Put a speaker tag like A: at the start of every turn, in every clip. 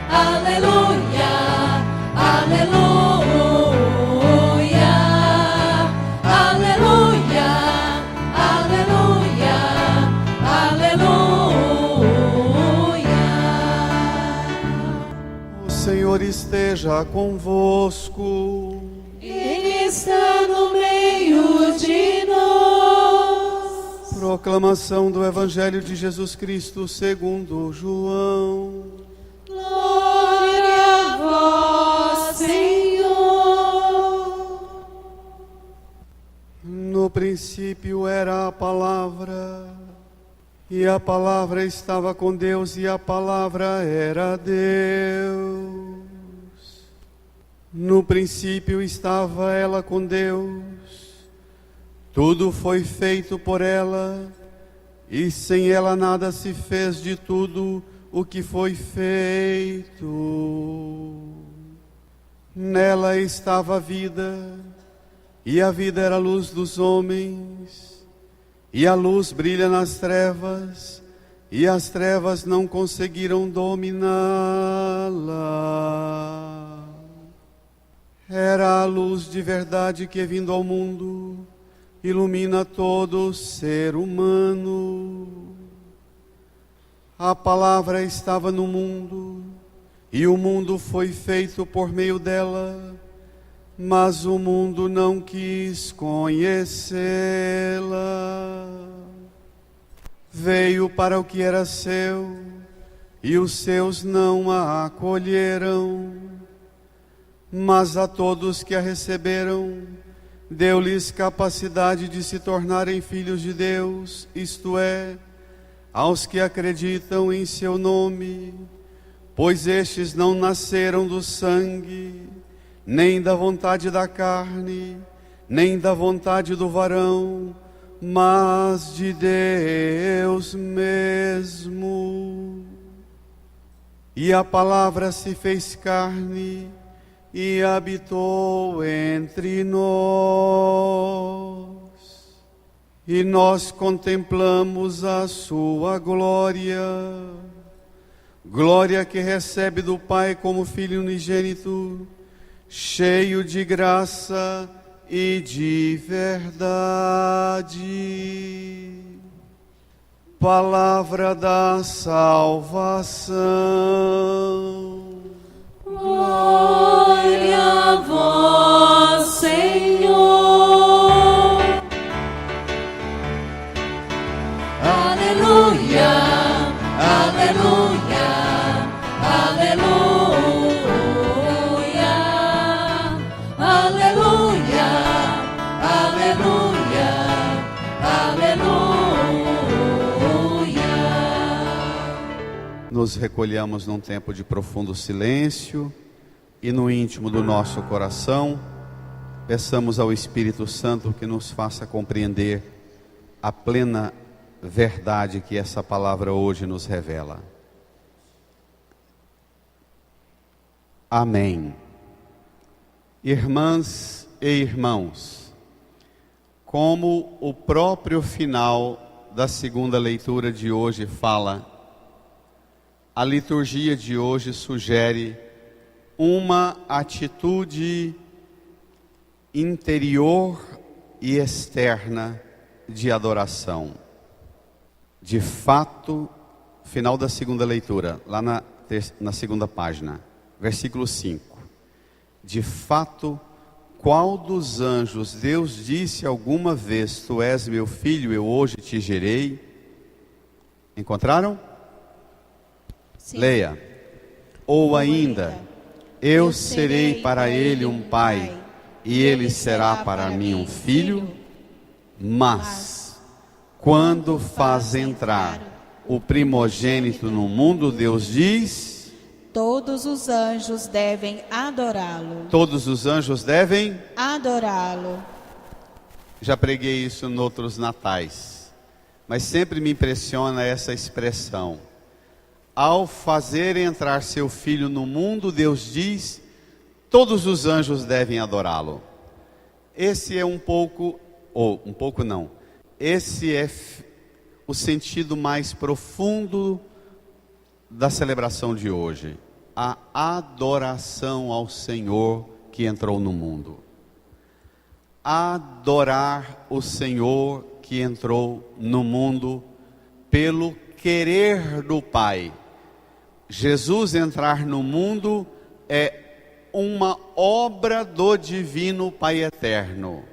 A: aleluia, aleluia, aleluia, aleluia, aleluia.
B: O Senhor esteja convosco.
A: Ele está no meio de nós.
B: Proclamação do Evangelho de Jesus Cristo segundo João.
A: Glória a vós, Senhor.
B: No princípio era a palavra, e a palavra estava com Deus, e a palavra era Deus. No princípio estava ela com Deus. Tudo foi feito por ela, e sem ela nada se fez de tudo o que foi feito. Nela estava a vida, e a vida era a luz dos homens. E a luz brilha nas trevas, e as trevas não conseguiram dominá-la. Era a luz de verdade que, vindo ao mundo, ilumina todo ser humano. A palavra estava no mundo, e o mundo foi feito por meio dela, mas o mundo não quis conhecê-la. Veio para o que era seu, e os seus não a acolheram. Mas a todos que a receberam, deu-lhes capacidade de se tornarem filhos de Deus, isto é, aos que acreditam em seu nome, pois estes não nasceram do sangue, nem da vontade da carne, nem da vontade do varão, mas de Deus mesmo. E a palavra se fez carne e habitou entre nós, e nós contemplamos a sua glória, glória que recebe do Pai como Filho unigênito, cheio de graça e de verdade. Palavra da salvação.
A: Glória a vós, Senhor. Aleluia, aleluia, aleluia, aleluia, aleluia, aleluia.
B: Nos recolhamos num tempo de profundo silêncio e no íntimo do nosso coração, peçamos ao Espírito Santo que nos faça compreender a plena verdade que essa palavra hoje nos revela. Amém. Irmãs e irmãos, como o próprio final da segunda leitura de hoje fala, a liturgia de hoje sugere uma atitude interior e externa de adoração. De fato, final da segunda leitura, lá na segunda página, versículo 5. De fato, qual dos anjos Deus disse alguma vez: tu és meu filho, eu hoje te gerei? Encontraram?
C: Sim.
B: Leia. Ou ainda, eu serei para ele um pai, e ele será para mim um filho. Mas quando faz entrar o primogênito no mundo, Deus diz:
C: todos os anjos devem adorá-lo.
B: Todos os anjos devem
C: adorá-lo.
B: Já preguei isso em outros natais, mas sempre me impressiona essa expressão. Ao fazer entrar seu filho no mundo, Deus diz: todos os anjos devem adorá-lo. Esse é esse é o sentido mais profundo da celebração de hoje, a adoração ao Senhor que entrou no mundo. Adorar o Senhor que entrou no mundo pelo querer do Pai. Jesus entrar no mundo é uma obra do divino Pai eterno.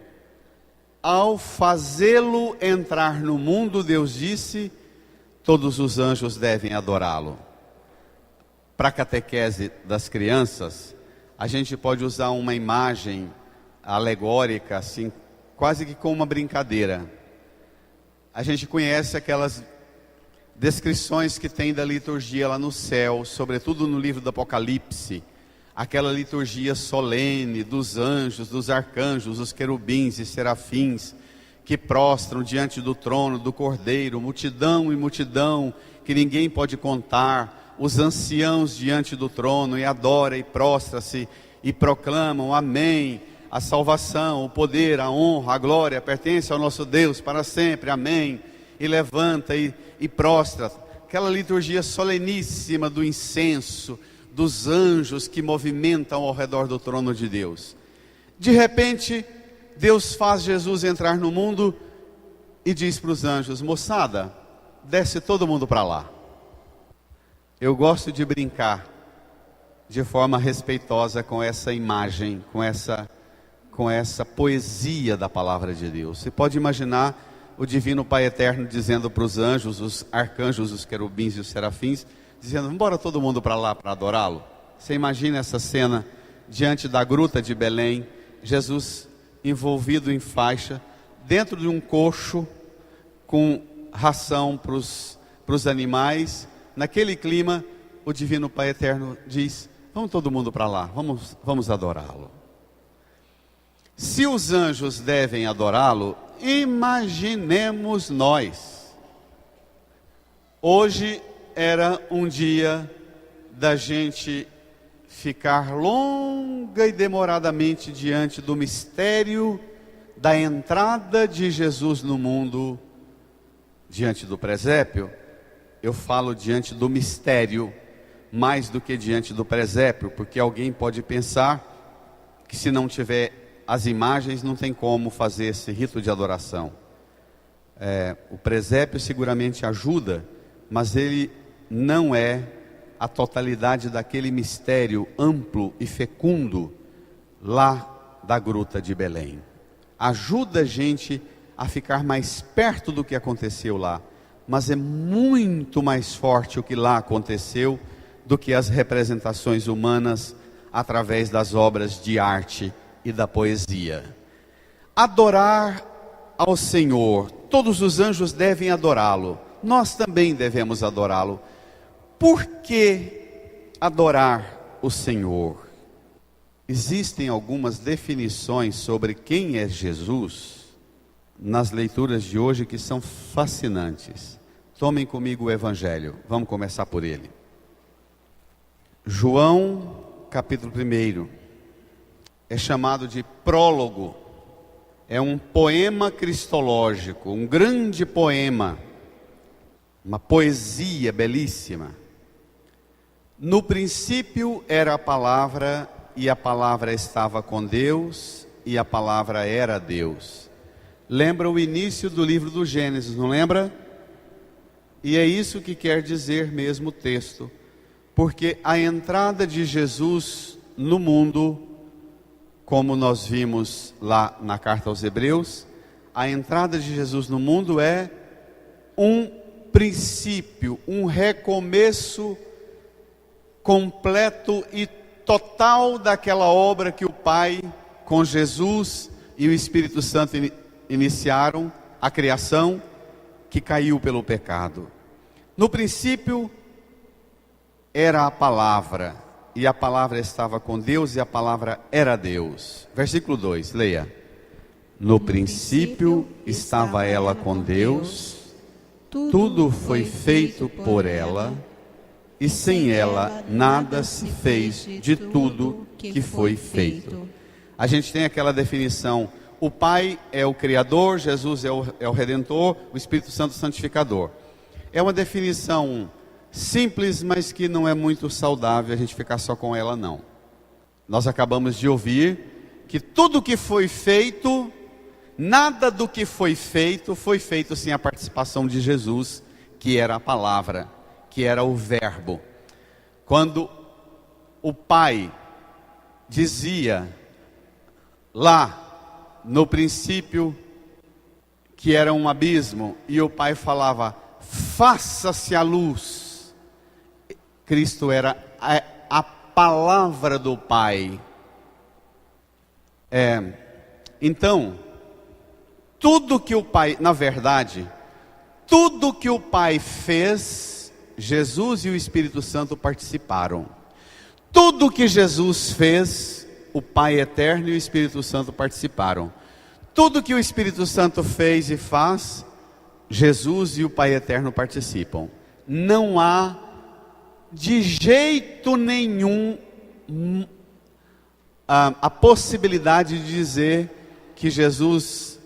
B: Ao fazê-lo entrar no mundo, Deus disse: todos os anjos devem adorá-lo. Para a catequese das crianças, a gente pode usar uma imagem alegórica, assim, quase que com uma brincadeira. A gente conhece aquelas descrições que tem da liturgia lá no céu, sobretudo no livro do Apocalipse, aquela liturgia solene dos anjos, dos arcanjos, dos querubins e serafins, que prostram diante do trono do Cordeiro, multidão e multidão, que ninguém pode contar, os anciãos diante do trono, e adora e prostra-se, e proclamam: amém, a salvação, o poder, a honra, a glória, pertence ao nosso Deus para sempre, amém, e levanta e prostra, aquela liturgia soleníssima do incenso, dos anjos que movimentam ao redor do trono de Deus. De repente, Deus faz Jesus entrar no mundo e diz para os anjos: moçada, desce todo mundo para lá. Eu gosto de brincar de forma respeitosa com essa imagem, com essa poesia da palavra de Deus. Você pode imaginar o divino Pai eterno dizendo para os anjos, os arcanjos, os querubins e os serafins, dizendo: vamos embora todo mundo para lá para adorá-lo. Você imagina essa cena diante da gruta de Belém, Jesus envolvido em faixa, dentro de um coxo, com ração para os animais. Naquele clima, o divino Pai eterno diz: vamos todo mundo para lá, vamos adorá-lo. Se os anjos devem adorá-lo, imaginemos nós. Hoje era um dia da gente ficar longa e demoradamente diante do mistério da entrada de Jesus no mundo, diante do presépio. Eu falo diante do mistério, mais do que diante do presépio, porque alguém pode pensar que se não tiver as imagens, não tem como fazer esse rito de adoração. O presépio seguramente ajuda, mas ele não é a totalidade daquele mistério amplo e fecundo lá da gruta de Belém. Ajuda a gente a ficar mais perto do que aconteceu lá, mas é muito mais forte o que lá aconteceu do que as representações humanas através das obras de arte e da poesia. Adorar ao Senhor, todos os anjos devem adorá-lo, nós também devemos adorá-lo. Por que adorar o Senhor? Existem algumas definições sobre quem é Jesus nas leituras de hoje que são fascinantes. Tomem comigo o Evangelho, vamos começar por ele. João, capítulo 1, é chamado de prólogo. É um poema cristológico, um grande poema, uma poesia belíssima. No princípio era a palavra, e a palavra estava com Deus, e a palavra era Deus. Lembra o início do livro do Gênesis, não lembra? E é isso que quer dizer mesmo o texto, porque a entrada de Jesus no mundo, como nós vimos lá na carta aos Hebreus, a entrada de Jesus no mundo é um princípio, um recomeço completo e total daquela obra que o Pai, com Jesus e o Espírito Santo iniciaram, a criação que caiu pelo pecado. No princípio era a palavra, e a palavra estava com Deus, e a palavra era Deus. Versículo 2, leia. No princípio estava ela com Deus, tudo foi feito por ela, e sem ela nada se fez de tudo que foi feito. A gente tem aquela definição: o Pai é o Criador, Jesus é o Redentor, o Espírito Santo o Santificador. É uma definição simples, mas que não é muito saudável a gente ficar só com ela, não. Nós acabamos de ouvir que tudo que foi feito, nada do que foi feito sem a participação de Jesus, que era a palavra, que era o verbo. Quando o Pai dizia lá no princípio que era um abismo, e o Pai falava, faça-se a luz. Cristo era a palavra do Pai. Então, tudo que o Pai, na verdade, tudo que o Pai fez, Jesus e o Espírito Santo participaram. Tudo que Jesus fez, o Pai eterno e o Espírito Santo participaram. Tudo que o Espírito Santo fez e faz, Jesus e o Pai eterno participam. Não há de jeito nenhum a possibilidade de dizer que Jesus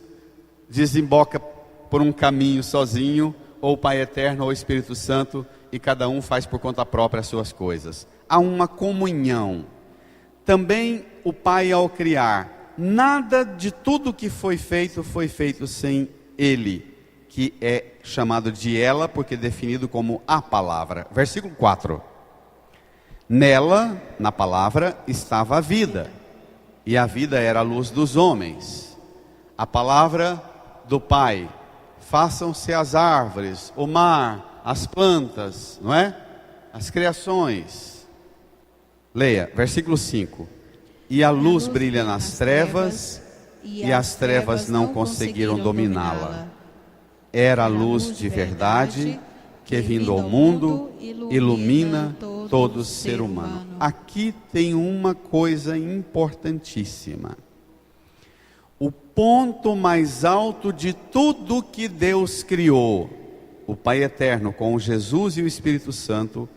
B: desemboca por um caminho sozinho, ou o Pai eterno ou o Espírito Santo, e cada um faz por conta própria as suas coisas. Há uma comunhão. Também o Pai, ao criar, nada de tudo que foi feito sem Ele, que é chamado de ela, porque é definido como a palavra. Versículo 4. Nela, na palavra, estava a vida, e a vida era a luz dos homens. A palavra do Pai, façam-se as árvores, o mar, as plantas, não é? As criações. Leia, versículo 5. E a luz brilha nas trevas, e as trevas não conseguiram dominá-la. Era a luz de verdade, que vindo ao mundo, ilumina todo ser humano. Aqui tem uma coisa importantíssima. O ponto mais alto de tudo que Deus criou, o Pai eterno com Jesus e o Espírito Santo,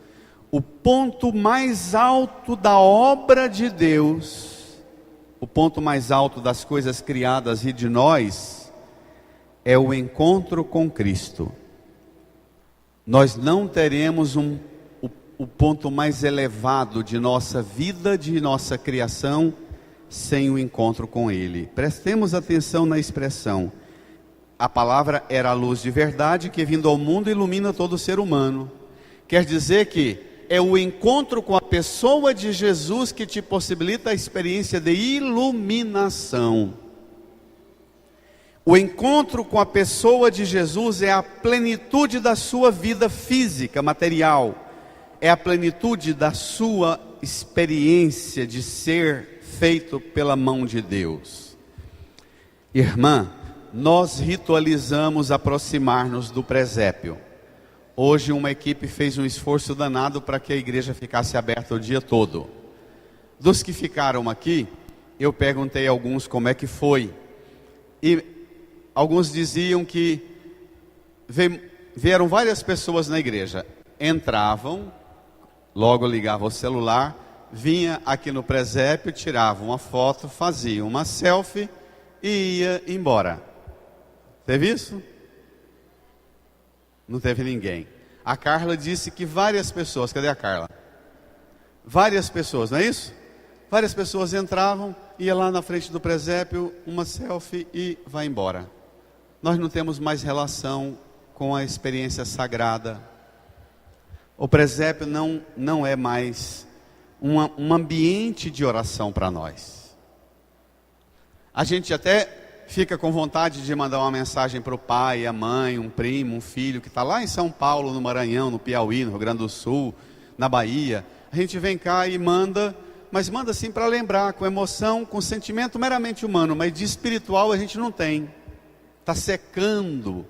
B: o ponto mais alto da obra de Deus, o ponto mais alto das coisas criadas e de nós, é o encontro com Cristo. Nós não teremos o ponto mais elevado de nossa vida, de nossa criação, sem o encontro com Ele. Prestemos atenção na expressão. A palavra era a luz de verdade, que vindo ao mundo ilumina todo ser humano. Quer dizer que é o encontro com a pessoa de Jesus que te possibilita a experiência de iluminação. O encontro com a pessoa de Jesus é a plenitude da sua vida física, material. É a plenitude da sua experiência de ser feito pela mão de Deus. Irmã, nós ritualizamos aproximar-nos do presépio. Hoje uma equipe fez um esforço danado para que a igreja ficasse aberta o dia todo. Dos que ficaram aqui, eu perguntei a alguns como é que foi. E alguns diziam que vieram várias pessoas na igreja. Entravam, logo ligavam o celular, vinha aqui no presépio, tiravam uma foto, faziam uma selfie e ia embora. Teve isso? Não teve ninguém. A Carla disse que várias pessoas, cadê a Carla? Várias pessoas, não é isso? Várias pessoas entravam, ia lá na frente do presépio, uma selfie e vai embora. Nós não temos mais relação com a experiência sagrada. O presépio não é mais um ambiente de oração para nós. A gente até fica com vontade de mandar uma mensagem para o pai, a mãe, um primo, um filho que está lá em São Paulo, no Maranhão, no Piauí, no Rio Grande do Sul, na Bahia. A gente vem cá e manda, mas manda assim para lembrar, com emoção, com sentimento meramente humano, mas de espiritual a gente não tem. Está secando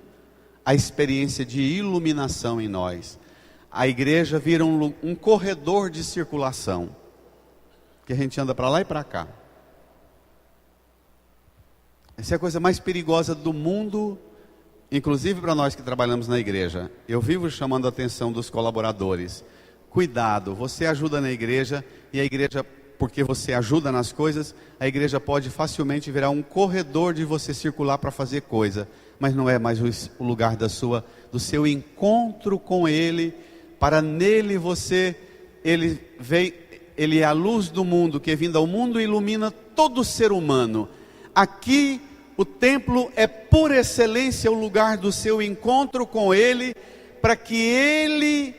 B: a experiência de iluminação em nós. A igreja vira um corredor de circulação, que a gente anda para lá e para cá. Essa é a coisa mais perigosa do mundo, inclusive para nós que trabalhamos na igreja. Eu vivo chamando a atenção dos colaboradores. Cuidado, você ajuda na igreja, e a igreja, porque você ajuda nas coisas, a igreja pode facilmente virar um corredor de você circular para fazer coisa, mas não é mais o lugar do seu encontro com Ele, para nele ele é a luz do mundo, que vindo ao mundo ilumina todo ser humano. Aqui o templo é por excelência o lugar do seu encontro com ele, para que ele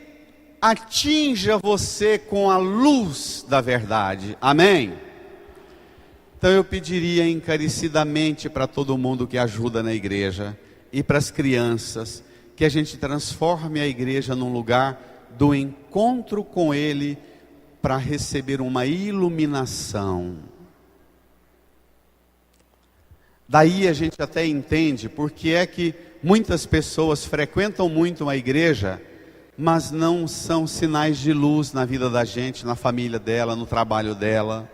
B: atinja você com a luz da verdade. Amém? Então eu pediria encarecidamente para todo mundo que ajuda na igreja e para as crianças, que a gente transforme a igreja num lugar do encontro com ele, para receber uma iluminação. Daí a gente até entende porque é que muitas pessoas frequentam muito a igreja, mas não são sinais de luz na vida da gente, na família dela, no trabalho dela.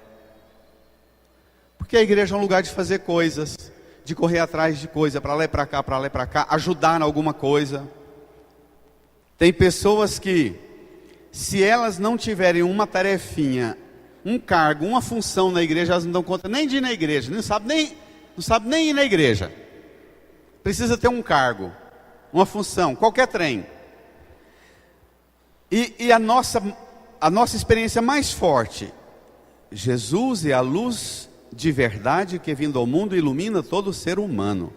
B: Porque a igreja é um lugar de fazer coisas, de correr atrás de coisa, para lá e para cá, para lá e para cá, ajudar em alguma coisa. Tem pessoas que, se elas não tiverem uma tarefinha, um cargo, uma função na igreja, elas não dão conta nem de ir na igreja, não sabe nem ir na igreja. Precisa ter um cargo, uma função, qualquer trem. E a nossa experiência mais forte, Jesus é a luz de verdade que vindo ao mundo ilumina todo ser humano.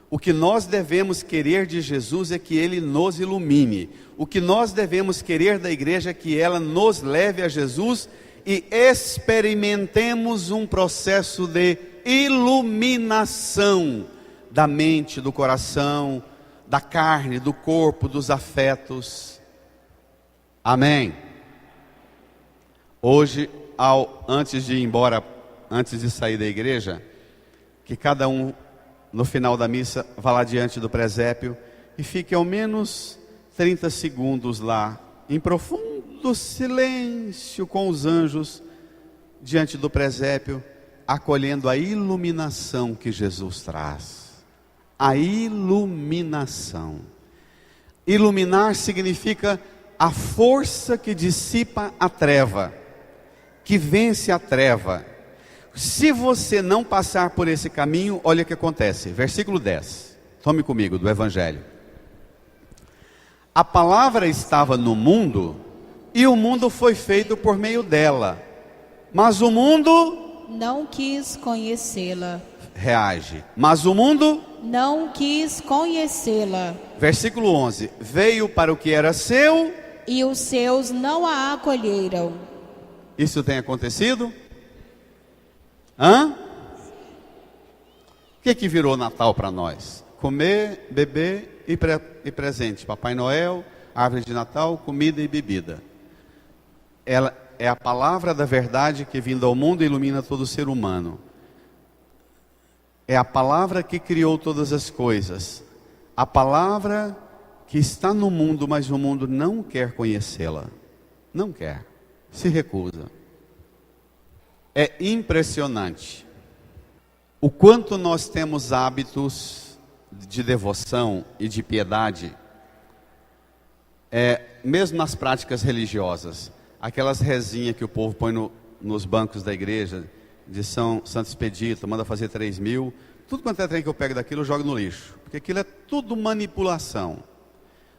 B: O que nós devemos querer de Jesus é que Ele nos ilumine. O que nós devemos querer da igreja é que ela nos leve a Jesus e experimentemos um processo de iluminação da mente, do coração, da carne, do corpo, dos afetos. Amém? Hoje, antes de ir embora, antes de sair da igreja, que cada um, no final da missa, vá lá diante do presépio e fique ao menos 30 segundos lá, em profundo silêncio com os anjos, diante do presépio, acolhendo a iluminação que Jesus traz. A iluminação. Iluminar significa a força que dissipa a treva, que vence a treva. Se você não passar por esse caminho, olha o que acontece. Versículo 10. Tome comigo, do Evangelho. A palavra estava no mundo, e o mundo foi feito por meio dela. Mas o mundo
C: não quis conhecê-la.
B: Reage. Mas o mundo
C: não quis conhecê-la.
B: Versículo 11. Veio para o que era seu,
C: e os seus não a acolheram.
B: Isso tem acontecido? O que virou Natal para nós? Comer, beber e presente. Papai Noel, árvore de Natal, comida e bebida. Ela é a palavra da verdade que vindo ao mundo ilumina todo ser humano. É a palavra que criou todas as coisas. A palavra que está no mundo, mas o mundo não quer conhecê-la. Não quer. Se recusa. É impressionante o quanto nós temos hábitos de devoção e de piedade, mesmo nas práticas religiosas. Aquelas rezinhas que o povo põe nos bancos da igreja, de São Santo Expedito, manda fazer 3.000, tudo quanto é trem que eu pego daquilo eu jogo no lixo, porque aquilo é tudo manipulação.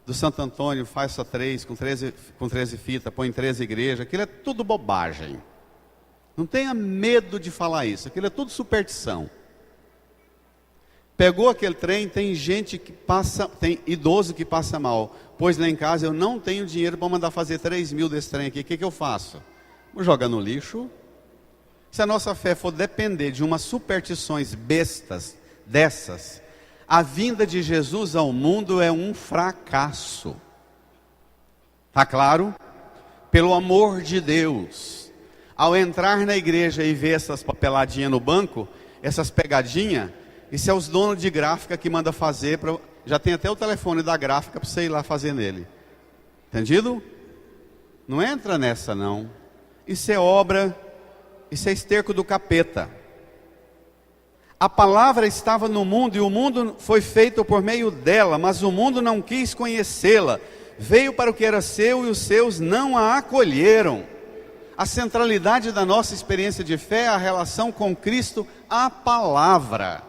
B: Do Santo Antônio, faz só 3, com 13 fitas, põe em 13 igrejas, aquilo é tudo bobagem. Não tenha medo de falar isso, aquilo é tudo superstição. Pegou aquele trem, tem gente que passa, tem idoso que passa mal. Pois lá em casa eu não tenho dinheiro para mandar fazer 3.000 desse trem aqui, o que eu faço? Vou jogar no lixo. Se a nossa fé for depender de umas superstições bestas dessas, a vinda de Jesus ao mundo é um fracasso. Está claro? Pelo amor de Deus, ao entrar na igreja e ver essas papeladinhas no banco, essas pegadinhas, isso é os donos de gráfica que manda fazer, já tem até o telefone da gráfica para você ir lá fazer nele. Entendido? Não entra nessa não. Isso é obra, isso é esterco do capeta. A palavra estava no mundo e o mundo foi feito por meio dela, mas o mundo não quis conhecê-la. Veio para o que era seu e os seus não a acolheram. A centralidade da nossa experiência de fé é a relação com Cristo, a palavra.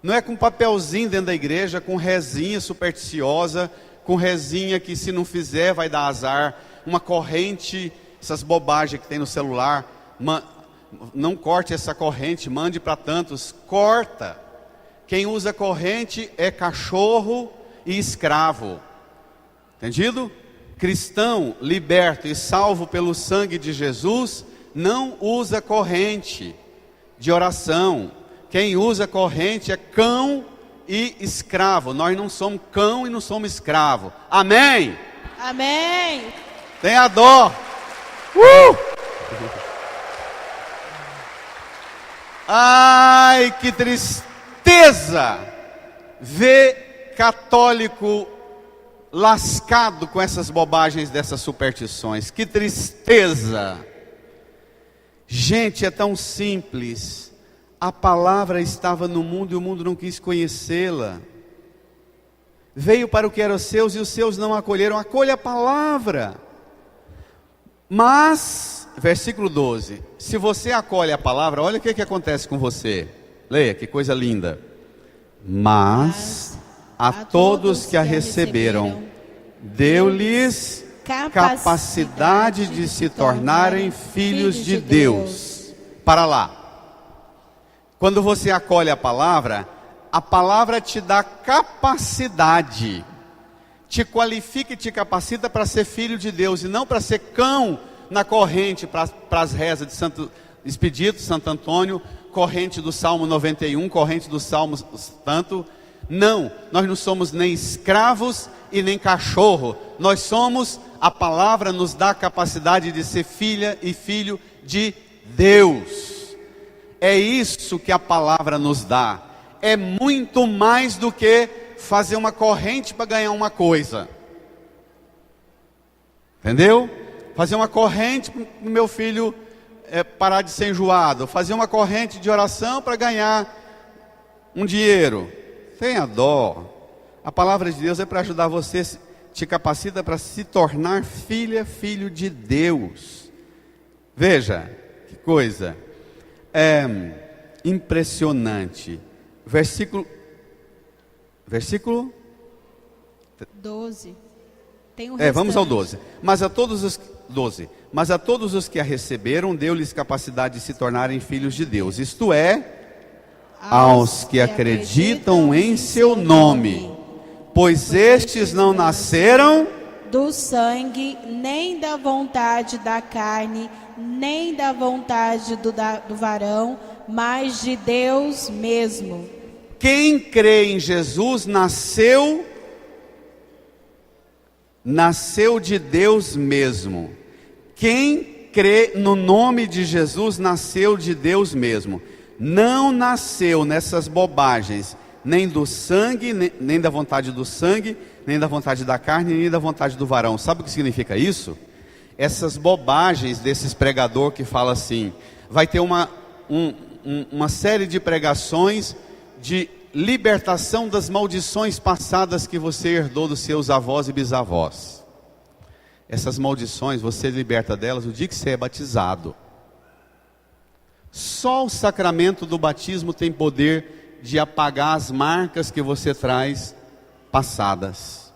B: Não é com papelzinho dentro da igreja, com rezinha supersticiosa, com rezinha que se não fizer vai dar azar, uma corrente, essas bobagens que tem no celular, não corte essa corrente, mande para tantos, corta. Quem usa corrente é cachorro e escravo, entendido? Cristão liberto e salvo pelo sangue de Jesus não usa corrente de oração. Quem usa corrente é cão e escravo. Nós não somos cão e não somos escravo. Amém?
C: Amém.
B: Tenha dó. Ai, que tristeza ver católico lascado com essas bobagens dessas superstições. Que tristeza. Gente, é tão simples. A palavra estava no mundo e o mundo não quis conhecê-la. Veio para o que era os seus e os seus não acolheram. Acolha a palavra. Mas, versículo 12, se você acolhe a palavra, olha o que acontece com você. Leia, que coisa linda. Mas a todos que a receberam, deu-lhes capacidade de se tornarem filhos de Deus. Para lá. Quando você acolhe a palavra te dá capacidade, te qualifica e te capacita para ser filho de Deus, e não para ser cão na corrente, para as rezas de Santo Expedito, Santo Antônio, corrente do Salmo 91, corrente do Salmo tanto. Não, nós não somos nem escravos e nem cachorro, nós somos, a palavra nos dá a capacidade de ser filha e filho de Deus. É isso que a palavra nos dá. É muito mais do que fazer uma corrente para ganhar uma coisa. Entendeu? Fazer uma corrente para o meu filho parar de ser enjoado. Fazer uma corrente de oração para ganhar um dinheiro. Tenha dó. A palavra de Deus é para ajudar você, te capacita para se tornar filha, filho de Deus. Veja, que coisa. É impressionante. Versículo
C: 12. Tem o
B: vamos ao 12. Mas a todos os que a receberam, deu-lhes capacidade de se tornarem filhos de Deus. Isto é, aos que acreditam em seu nome. Pois estes não nasceram
C: do sangue, nem da vontade da carne, nem da vontade do varão, mas de Deus mesmo.
B: Quem crê em Jesus nasceu de Deus mesmo. Quem crê no nome de Jesus nasceu de Deus mesmo. Não nasceu nessas bobagens, nem do sangue, nem da vontade do sangue, nem da vontade da carne, nem da vontade do varão. Sabe o que significa isso? Essas bobagens desses pregadores que falam assim, vai ter uma série de pregações de libertação das maldições passadas que você herdou dos seus avós e bisavós. Essas maldições, você liberta delas no dia que você é batizado. Só o sacramento do batismo tem poder de apagar as marcas que você traz passadas.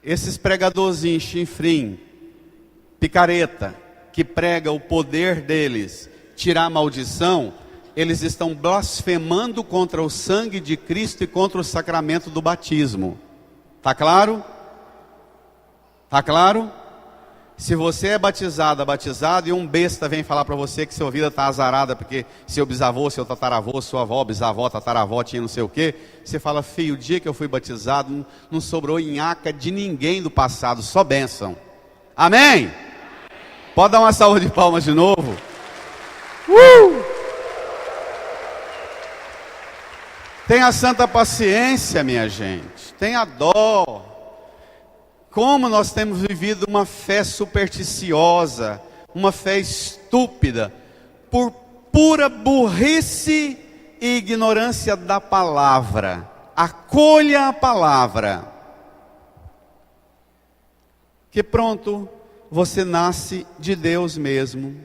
B: Esses pregadorzinhos chinfrim, picareta, que prega o poder deles, tirar a maldição, eles estão blasfemando contra o sangue de Cristo e contra o sacramento do batismo. Está claro? Está claro? Se você é batizado e um besta vem falar para você que sua vida está azarada porque seu bisavô, seu tataravô, sua avó, bisavó, tataravó tinha não sei o que, você fala, filho, o dia que eu fui batizado não sobrou nhaca de ninguém do passado, só bênção. Amém? Pode dar uma salva de palmas de novo? Tenha santa paciência, minha gente. Tenha dó. Como nós temos vivido uma fé supersticiosa, uma fé estúpida, por pura burrice e ignorância da palavra. Acolha a palavra. Que pronto, você nasce de Deus mesmo.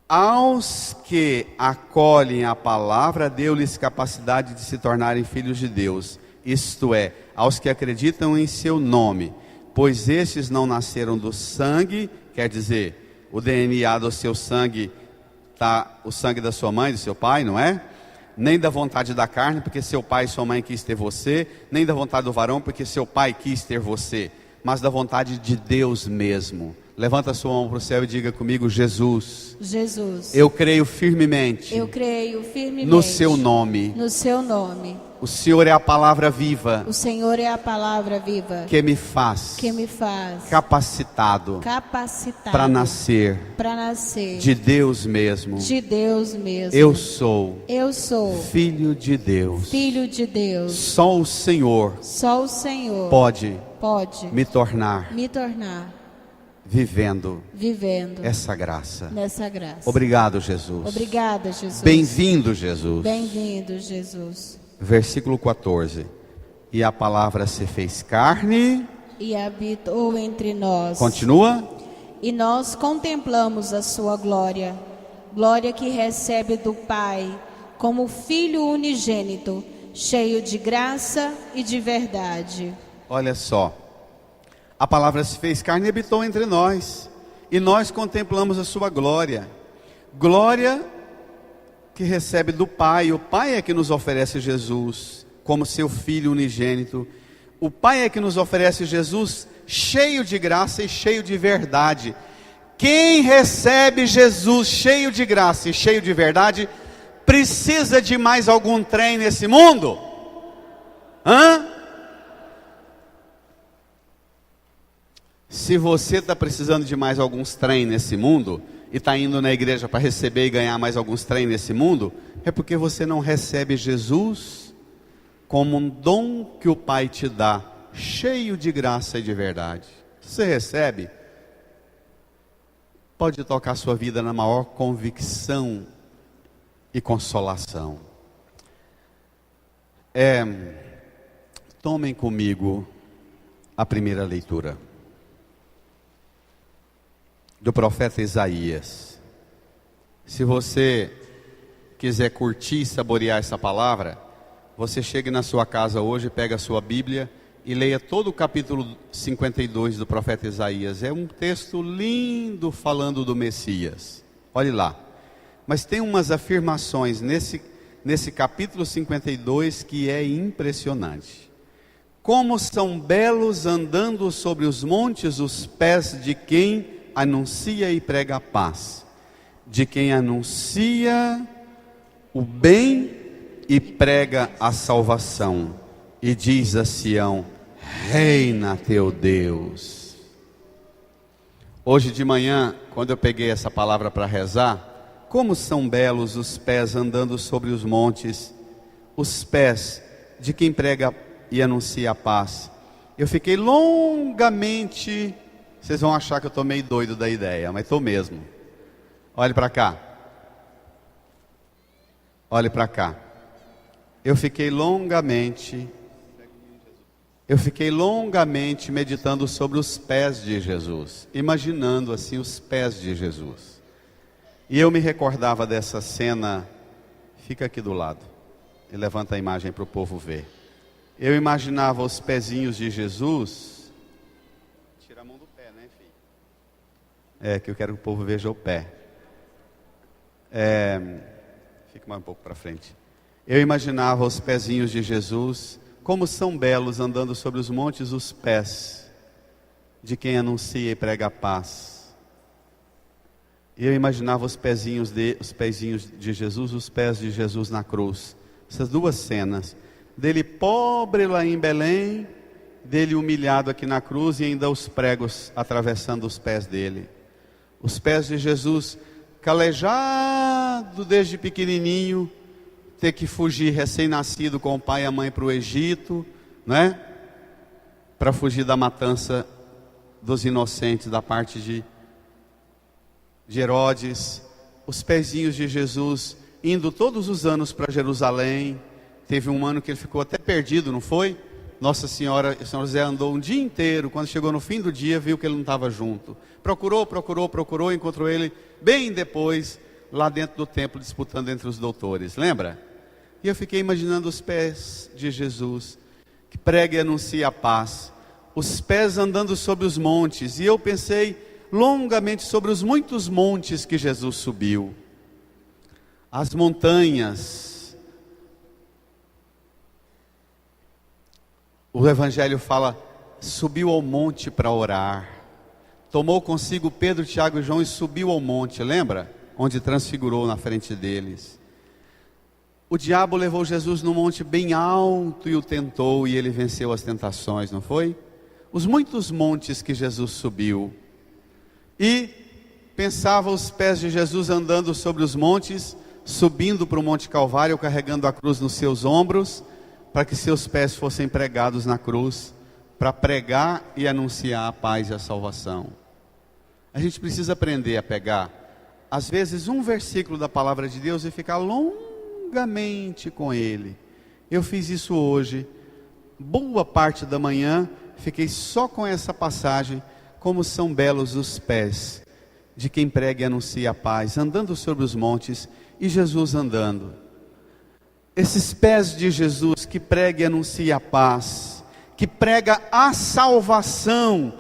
B: Aos que acolhem a palavra, deu-lhes capacidade de se tornarem filhos de Deus. isto é, aos que acreditam em seu nome, pois estes não nasceram do sangue, quer dizer, o DNA do seu sangue está o sangue da sua mãe, do seu pai, não é? Nem da vontade da carne, porque seu pai e sua mãe quis ter você, nem da vontade do varão, porque seu pai quis ter você, mas da vontade de Deus mesmo. Levanta a sua mão para o céu e diga comigo: Jesus,
C: Jesus,
B: eu creio firmemente,
C: eu creio firmemente
B: no seu nome.
C: no seu nome.
B: O Senhor é a palavra viva
C: O Senhor é a palavra viva
B: que me faz capacitado para nascer de Deus mesmo.
C: de Deus mesmo.
B: Eu sou filho de Deus.
C: filho de Deus.
B: Só o Senhor
C: Só o Senhor
B: pode
C: me
B: me tornar
C: vivendo
B: essa graça.
C: nessa graça.
B: Obrigado, Jesus.
C: Obrigada, Jesus.
B: Bem-vindo, Jesus.
C: Bem-vindo, Jesus.
B: Versículo 14. E a palavra se fez carne.
C: E habitou entre nós.
B: Continua.
C: E nós contemplamos a sua glória, glória que recebe do Pai, como Filho unigênito, cheio de graça e de verdade.
B: Olha só. A palavra se fez carne e habitou entre nós. E nós contemplamos a sua glória. Glória que recebe do Pai. O Pai é que nos oferece Jesus como seu Filho unigênito. O Pai é que nos oferece Jesus cheio de graça e cheio de verdade. Quem recebe Jesus cheio de graça e cheio de verdade, precisa de mais algum trem nesse mundo? Se você está precisando de mais alguns trem nesse mundo, e está indo na igreja para receber e ganhar mais alguns trem nesse mundo, é porque você não recebe Jesus como um dom que o Pai te dá, cheio de graça e de verdade. Se você recebe, pode tocar sua vida na maior convicção e consolação. Tomem comigo a primeira leitura do profeta Isaías. Se você quiser curtir e saborear essa palavra, você chegue na sua casa hoje, pega a sua Bíblia e leia todo o capítulo 52 do profeta Isaías. É um texto lindo falando do Messias. Olhe lá. Mas tem umas afirmações nesse capítulo 52 que é impressionante. Como são belos andando sobre os montes os pés de quem anuncia e prega a paz, de quem anuncia o bem e prega a salvação, e diz a Sião: reina teu Deus. Hoje de manhã, quando eu peguei essa palavra para rezar, como são belos os pés andando sobre os montes, os pés de quem prega e anuncia a paz. Eu fiquei longamente. Vocês vão achar que eu estou meio doido da ideia, mas estou mesmo. Olhe para cá. Olhe para cá. Eu fiquei longamente meditando sobre os pés de Jesus, imaginando assim os pés de Jesus. E eu me recordava dessa cena. Fica aqui do lado e levanta a imagem para o povo ver. Eu imaginava os pezinhos de Jesus. Tira a mão do pé, né, filho? É que eu quero que o povo veja o pé. Fica mais um pouco para frente. Eu imaginava os pezinhos de Jesus, como são belos andando sobre os montes os pés de quem anuncia e prega a paz. E eu imaginava os pezinhos de Jesus, os pés de Jesus na cruz. Essas duas cenas, dele pobre lá em Belém, dele humilhado aqui na cruz e ainda os pregos atravessando os pés dele. Os pés de Jesus calejado desde pequenininho, ter que fugir recém-nascido com o pai e a mãe para o Egito, né? Para fugir da matança dos inocentes da parte de Herodes. Os pezinhos de Jesus indo todos os anos para Jerusalém. Teve um ano que ele ficou até perdido, não foi? Nossa Senhora, o São José andou um dia inteiro. Quando chegou no fim do dia, viu que ele não estava junto. Procurou, encontrou ele bem depois, lá dentro do templo, disputando entre os doutores. Lembra? E eu fiquei imaginando os pés de Jesus. que prega e anuncia a paz, os pés andando sobre os montes. E eu pensei longamente sobre os muitos montes que Jesus subiu, as montanhas. O Evangelho fala, subiu ao monte para orar, tomou consigo Pedro, Tiago e João e subiu ao monte, lembra? Onde transfigurou na frente deles. O diabo levou Jesus num monte bem alto e o tentou, e ele venceu as tentações, não foi? Os muitos montes que Jesus subiu. E pensava os pés de Jesus andando sobre os montes, subindo para o Monte Calvário, carregando a cruz nos seus ombros, para que seus pés fossem pregados na cruz, para pregar e anunciar a paz e a salvação. A gente precisa aprender a pegar, às vezes, um versículo da palavra de Deus e ficar longamente com ele. Eu fiz isso hoje, boa parte da manhã, fiquei só com essa passagem. Como são belos os pés de quem prega e anuncia a paz, andando sobre os montes, e Jesus andando. Esses pés de Jesus que prega e anuncia a paz, que prega a salvação,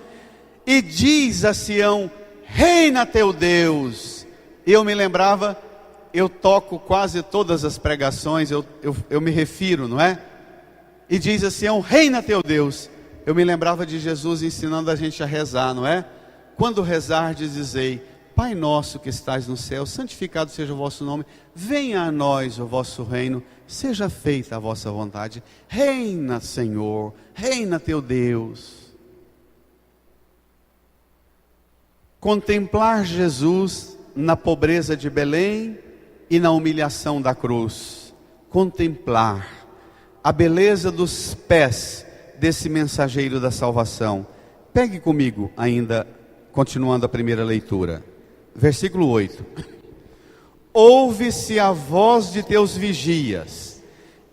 B: e diz a Sião, reina teu Deus. Eu me lembrava, eu toco quase todas as pregações, eu me refiro, não é? E diz a Sião, reina teu Deus. Eu me lembrava de Jesus ensinando a gente a rezar, não é? Quando rezardes, dizei, Pai nosso que estais no céu, santificado seja o vosso nome, venha a nós o vosso reino, seja feita a vossa vontade. Reina, Senhor, reina teu Deus. Contemplar Jesus na pobreza de Belém e na humilhação da cruz. Contemplar a beleza dos pés desse mensageiro da salvação. Pegue comigo ainda, continuando a primeira leitura. Versículo 8. Ouve-se a voz de teus vigias,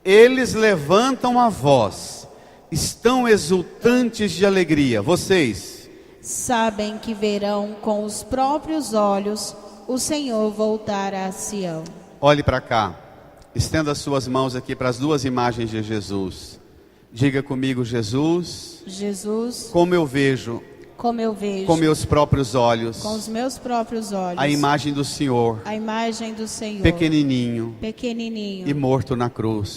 B: eles levantam a voz, estão exultantes de alegria. Vocês
C: sabem que verão com os próprios olhos o Senhor voltar a Sião.
B: Olhe para cá, estenda as suas mãos aqui para as duas imagens de Jesus. Diga comigo, Jesus, como eu vejo com meus próprios olhos,
C: com os meus próprios olhos,
B: a imagem do Senhor, pequenininho e morto na cruz.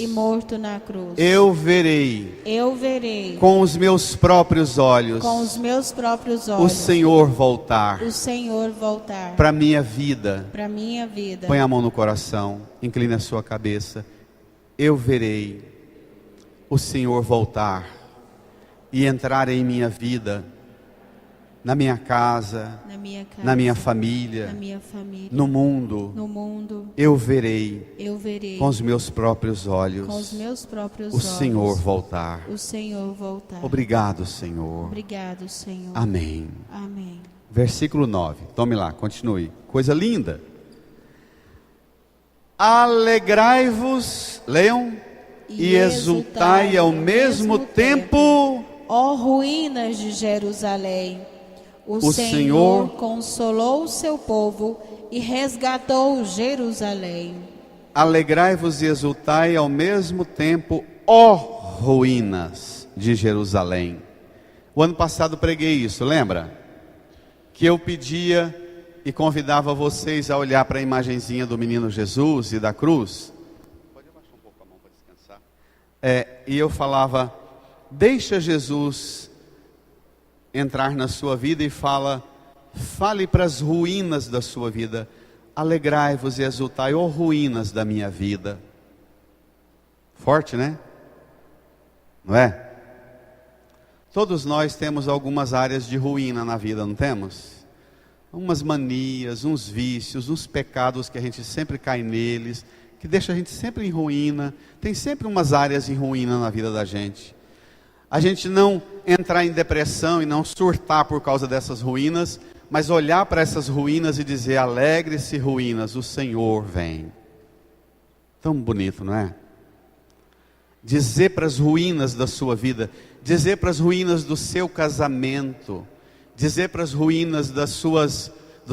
B: Eu verei com os meus próprios olhos, o Senhor voltar para a minha vida. Põe a mão no coração, incline a sua cabeça. Eu verei o Senhor voltar e entrar em minha vida, na minha casa, na minha família, no mundo. Eu verei com os meus próprios olhos o Senhor voltar. Obrigado, Senhor. Amém. Versículo 9. Tome lá, continue. Coisa linda. Alegrai-vos, leiam, e exultai ao mesmo tempo,
C: ó ruínas de Jerusalém. O Senhor consolou o seu povo e resgatou Jerusalém.
B: Alegrai-vos e exultai ao mesmo tempo, ó ruínas de Jerusalém. O ano passado preguei isso, lembra? Que eu pedia e convidava vocês a olhar para a imagenzinha do menino Jesus e da cruz. Pode abaixar um pouco a mão para descansar. E eu falava, deixa Jesus entrar na sua vida e fale para as ruínas da sua vida. Alegrai-vos e exultai, ó ruínas da minha vida. Forte, né? Não é? Todos nós temos algumas áreas de ruína na vida, não temos? Umas manias, uns vícios, uns pecados que a gente sempre cai neles, que deixa a gente sempre em ruína. Tem sempre umas áreas em ruína na vida da gente. A gente não entrar em depressão e não surtar por causa dessas ruínas, mas olhar para essas ruínas e dizer, alegre-se ruínas, o Senhor vem. Tão bonito, não é? Dizer para as ruínas da sua vida, dizer para as ruínas do seu casamento, dizer para as ruínas dos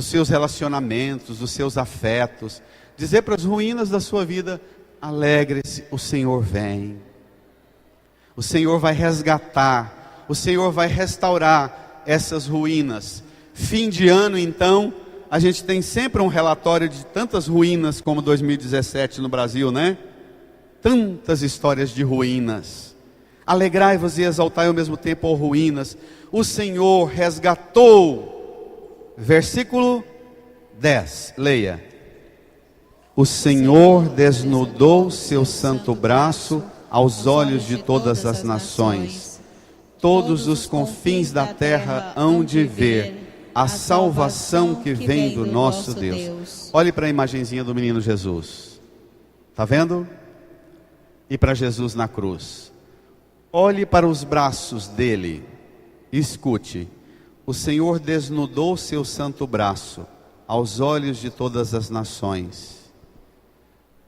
B: seus relacionamentos, dos seus afetos, dizer para as ruínas da sua vida, alegre-se, o Senhor vem. O Senhor vai resgatar, o Senhor vai restaurar essas ruínas. Fim de ano, então, a gente tem sempre um relatório de tantas ruínas como 2017 no Brasil, né? Tantas histórias de ruínas. Alegrai-vos e exaltai ao mesmo tempo, ó ruínas. O Senhor resgatou. Versículo 10, leia. O Senhor desnudou seu santo braço aos olhos de todas as nações. Todos os confins da terra hão de ver a salvação que vem do nosso Deus. Olhe para a imagenzinha do menino Jesus. Está vendo? E para Jesus na cruz. Olhe para os braços dele. Escute. O Senhor desnudou seu santo braço aos olhos de todas as nações.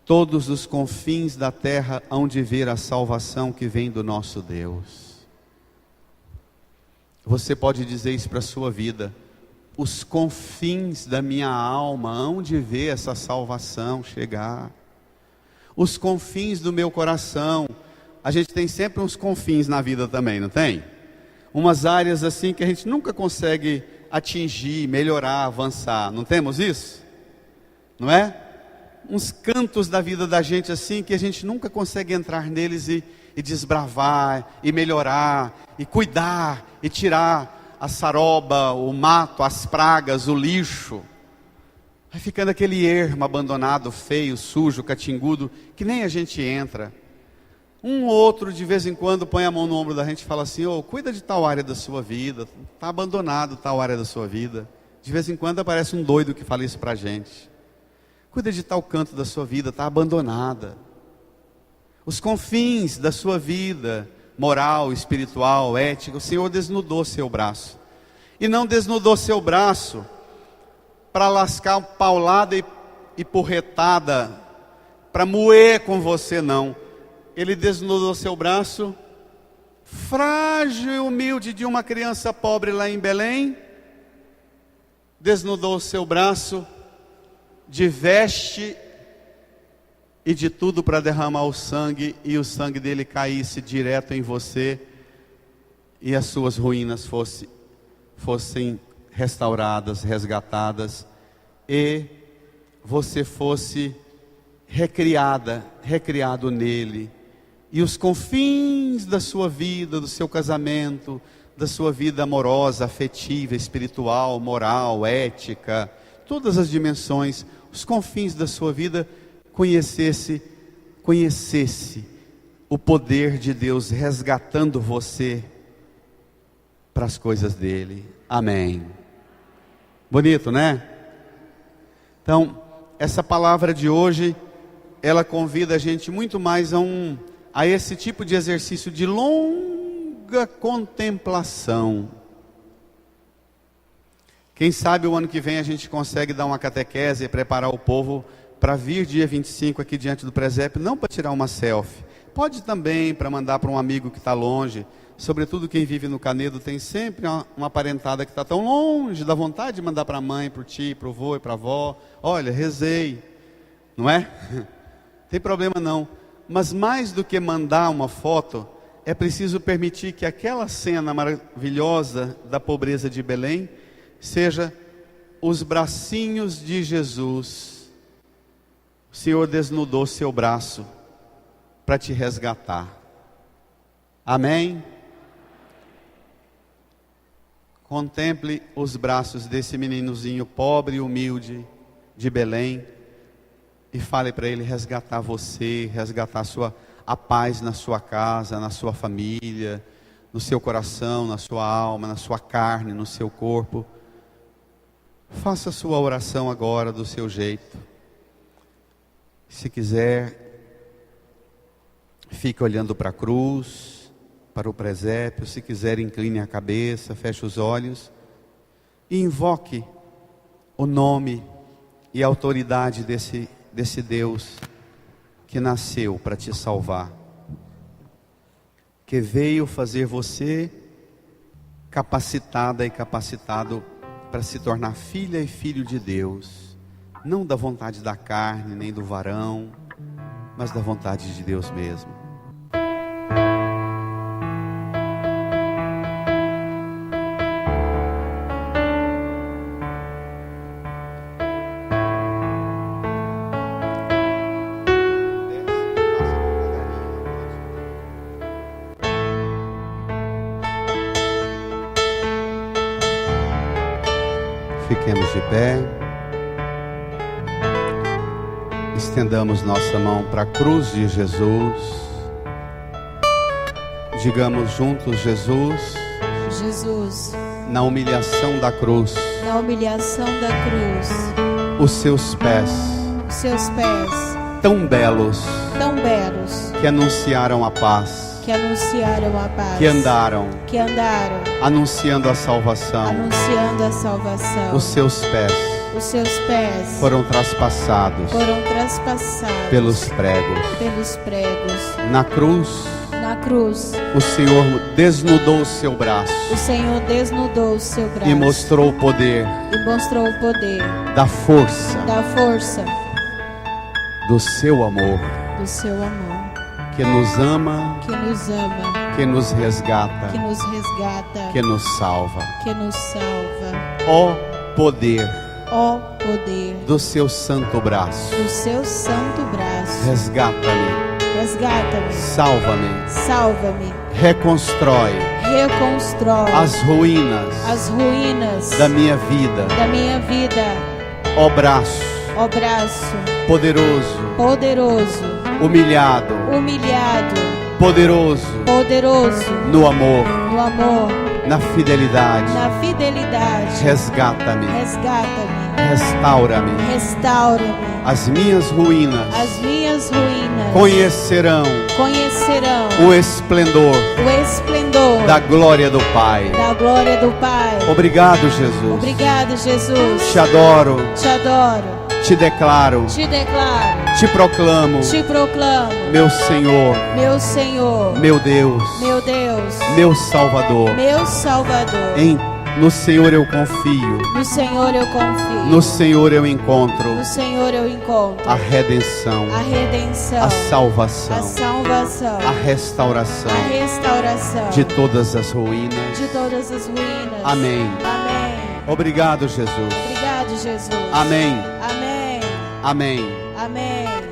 B: Todos os confins da terra hão de ver a salvação que vem do nosso Deus. Você pode dizer isso para a sua vida. Os confins da minha alma hão de ver essa salvação chegar. Os confins do meu coração. A gente tem sempre uns confins na vida também, não tem? Umas áreas assim que a gente nunca consegue atingir, melhorar, avançar. Não temos isso? Não é? Uns cantos da vida da gente assim que a gente nunca consegue entrar neles e desbravar, e melhorar, e cuidar, e tirar a saroba, o mato, as pragas, o lixo. Vai ficando aquele ermo abandonado, feio, sujo, catingudo, que nem a gente entra. Um ou outro de vez em quando põe a mão no ombro da gente e fala assim: ô, cuida de tal área da sua vida, está abandonado tal área da sua vida. De vez em quando aparece um doido que fala isso para a gente. Cuida de tal canto da sua vida, está abandonada. Os confins da sua vida, moral, espiritual, ética, o Senhor desnudou seu braço. E não desnudou seu braço para lascar paulada e porretada, para moer com você, não. Ele desnudou seu braço, frágil e humilde, de uma criança pobre lá em Belém. Desnudou seu braço de veste e de tudo para derramar o sangue, e o sangue dele caísse direto em você, e as suas ruínas fossem restauradas, resgatadas, e você fosse recriado nele, e os confins da sua vida, do seu casamento, da sua vida amorosa, afetiva, espiritual, moral, ética, todas as dimensões, os confins da sua vida, conhecesse o poder de Deus resgatando você para as coisas dele. Amém. Bonito, né? Então, essa palavra de hoje, ela convida a gente muito mais a esse tipo de exercício de longa contemplação. Quem sabe o ano que vem a gente consegue dar uma catequese e preparar o povo para vir dia 25 aqui diante do presépio, não para tirar uma selfie. Pode também para mandar para um amigo que está longe. Sobretudo quem vive no Canedo tem sempre uma parentada que está tão longe, dá vontade de mandar para a mãe, para o tio, para o vô e para a avó. Olha, rezei, não é? Tem problema não. Mas mais do que mandar uma foto, é preciso permitir que aquela cena maravilhosa da pobreza de Belém seja os bracinhos de Jesus. O Senhor desnudou seu braço para te resgatar. Amém? Contemple os braços desse meninozinho pobre e humilde de Belém e fale para ele resgatar você, resgatar a paz na sua casa, na sua família, no seu coração, na sua alma, na sua carne, no seu corpo. Faça a sua oração agora do seu jeito. Se quiser, fique olhando para a cruz, para o presépio. Se quiser, incline a cabeça, feche os olhos e invoque o nome e a autoridade desse Deus que nasceu para te salvar, que veio fazer você capacitada e capacitado para se tornar filha e filho de Deus, não da vontade da carne, nem do varão, mas da vontade de Deus mesmo. Fiquemos de pé. Estendamos nossa mão para a cruz de Jesus. Digamos juntos: Jesus,
C: Jesus,
B: na humilhação da cruz,
C: na humilhação da cruz,
B: os seus pés,
C: os seus pés,
B: tão belos,
C: que
B: anunciaram a paz,
C: que anunciaram a paz,
B: que andaram,
C: anunciando
B: a salvação.
C: a salvação.
B: Os seus pés
C: foram
B: traspasados pelos pregos. Na cruz, o Senhor desnudou o seu braço e mostrou o poder da força do seu amor, que nos ama, que nos resgata, que nos salva. Ó poder do seu santo braço, resgata-me, salva-me, reconstrói as ruínas da minha vida. Ó braço poderoso, humilhado, poderoso no amor, na fidelidade. Resgata-me, restaura-me. As minhas ruínas conhecerão o esplendor da glória do Pai. Obrigado, Jesus. Te adoro, te declaro, te proclamo, meu Senhor, meu Deus, meu Salvador. No Senhor eu confio, no Senhor eu encontro a redenção, a salvação, a restauração de todas as ruínas. Amém. Obrigado, Jesus. Amém. Amém.
C: Amém.